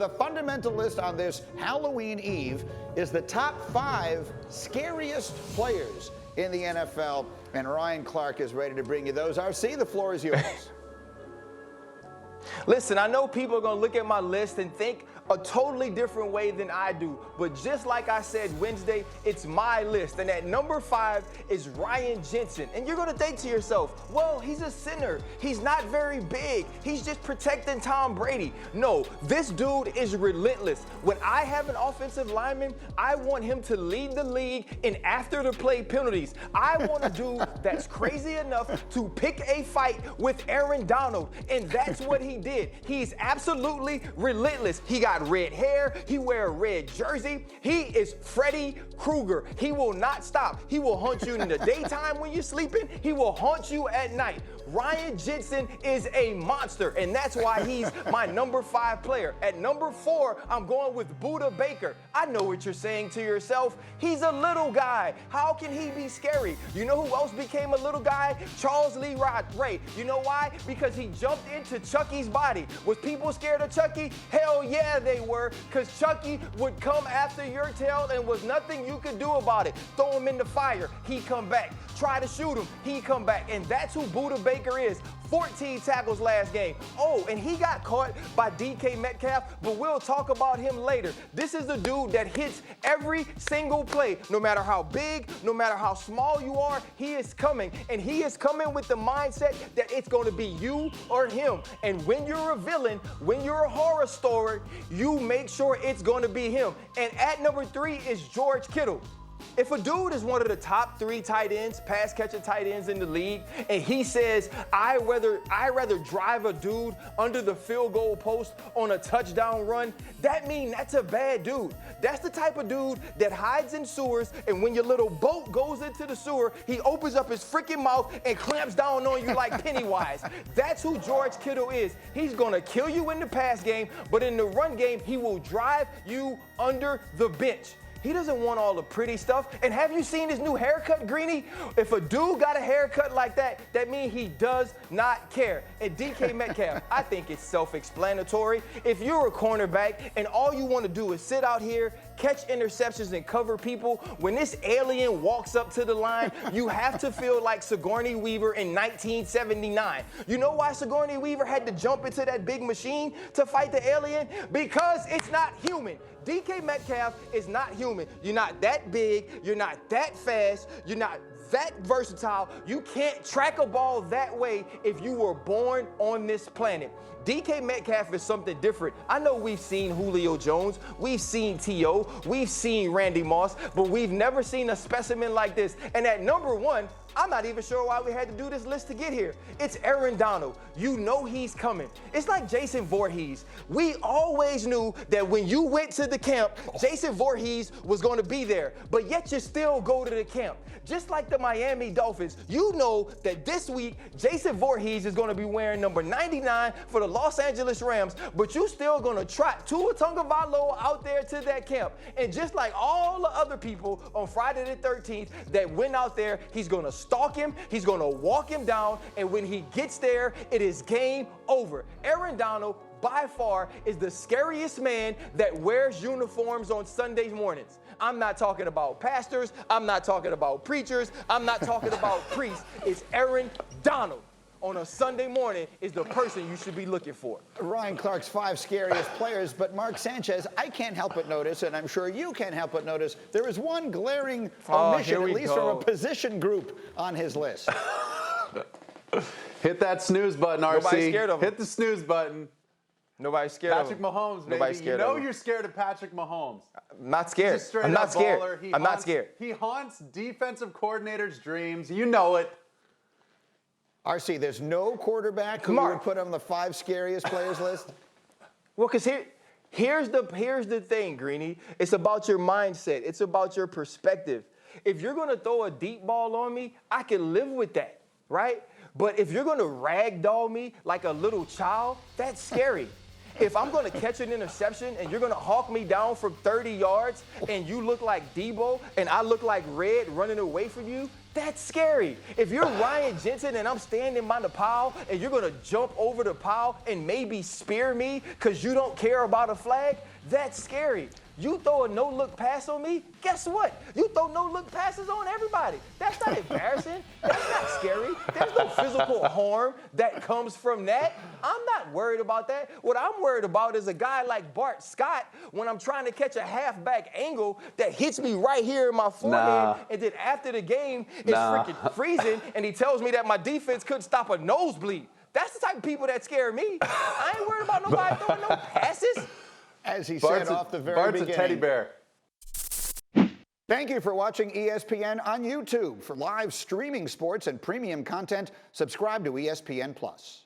The fundamental list on this Halloween Eve is the top 5 scariest players in the NFL, and Ryan Clark is ready to bring you those. RC, the floor is yours. Listen, I know people are going to look at my list and think a totally different way than I do. But just like I said Wednesday, it's my list. And at number 5 is Ryan Jensen. And you're going to think to yourself, well, he's a center. He's not very big. He's just protecting Tom Brady. No, this dude is relentless. When I have an offensive lineman, I want him to lead the league in after the play penalties. I want a dude that's crazy enough to pick a fight with Aaron Donald. And that's what he did. He's absolutely relentless. He got red hair. He wear a red jersey. He is Freddy Krueger. He will not stop. He will hunt you in the daytime when you're sleeping. He will haunt you at night. Ryan Jensen is a monster, and that's why he's my number 5 player. At number 4, I'm going with Budda Baker. I know what you're saying to yourself. He's a little guy. How can he be scary? You know who else became a little guy? Charles Lee Ray. You know why? Because he jumped into Chucky's body. Was people scared of Chucky? Hell yeah, they were, because Chucky would come after your tail and was nothing you could do about it. Throw him in the fire, he come back. Try to shoot him, he come back. And that's who Budda Baker is. 14 tackles last game. Oh, and he got caught by DK Metcalf, but we'll talk about him later. This is the dude that hits every single play. No matter how big, no matter how small you are, he is coming. And he is coming with the mindset that it's going to be you or him. And when you're a villain, when you're a horror story, you make sure it's going to be him. And at number 3 is George Kittle. If a dude is one of the top 3 tight ends, pass catching tight ends in the league, and he says, I rather drive a dude under the field goal post on a touchdown run, that means that's a bad dude. That's the type of dude that hides in sewers, and when your little boat goes into the sewer, he opens up his freaking mouth and clamps down on you like Pennywise. That's who George Kittle is. He's gonna kill you in the pass game, but in the run game, he will drive you under the bench. He doesn't want all the pretty stuff. And have you seen his new haircut, Greeny? If a dude got a haircut like that, that means he does not care. And DK Metcalf, I think it's self-explanatory. If you're a cornerback and all you want to do is sit out here, catch interceptions and cover people, when this alien walks up to the line, you have to feel like Sigourney Weaver in 1979. You know why Sigourney Weaver had to jump into that big machine to fight the alien? Because it's not human. DK Metcalf is not human. You're not that big. You're not that fast. You're not that versatile. You can't track a ball that way if you were born on this planet. DK Metcalf is something different. I know we've seen Julio Jones, we've seen T.O., we've seen Randy Moss, but we've never seen a specimen like this. And at number 1, I'm not even sure why we had to do this list to get here. It's Aaron Donald. You know he's coming. It's like Jason Voorhees. We always knew that when you went to the camp, Jason Voorhees was going to be there, but yet you still go to the camp. Just like the Miami Dolphins, you know that this week, Jason Voorhees is going to be wearing number 99 for the Los Angeles Rams, but you still going to trot Tua Tagovailoa out there to that camp. And just like all the other people on Friday the 13th that went out there, he's going to stalk him, he's going to walk him down, and when he gets there, it is game over. Aaron Donald, by far, is the scariest man that wears uniforms on Sunday mornings. I'm not talking about pastors, I'm not talking about preachers, I'm not talking about priests. It's Aaron Donald on a Sunday morning is the person you should be looking for. Ryan Clark's 5 scariest players, but Mark Sanchez, I can't help but notice, and I'm sure you can't help but notice, there is one glaring omission, at least from a position group on his list. Hit that snooze button, RC. Nobody's scared of him. Hit the snooze button. Nobody's scared of him. Patrick Mahomes, baby. Nobody's scared you of him. You're scared of Patrick Mahomes. I'm not scared. He's a straight I'm not up scared. baller. I'm not scared. He haunts defensive coordinators' dreams. You know it. RC, there's no quarterback who you would put on the 5 scariest players list? Well, because here's the thing, Greeny. It's about your mindset. It's about your perspective. If you're going to throw a deep ball on me, I can live with that, right? But if you're going to ragdoll me like a little child, that's scary. If I'm going to catch an interception and you're going to hawk me down for 30 yards and you look like Debo and I look like Red running away from you, That's scary. If you're Ryan Jensen and I'm standing by the pile and you're going to jump over the pile and maybe spear me because you don't care about a flag, that's scary. You throw a no-look pass on me, guess what? You throw no-look passes on everybody. That's not embarrassing. That's not scary. There's no physical harm that comes from that. I'm not worried about that. What I'm worried about is a guy like Bart Scott when I'm trying to catch a halfback angle that hits me right here in my forehead, and then after the game, it's freaking freezing, and he tells me that my defense couldn't stop a nosebleed. That's the type of people that scare me. I ain't worried about nobody throwing no passes. As he said off the very beginning. Bart's a teddy bear. Thank you for watching ESPN on YouTube. For live streaming sports and premium content, subscribe to ESPN+.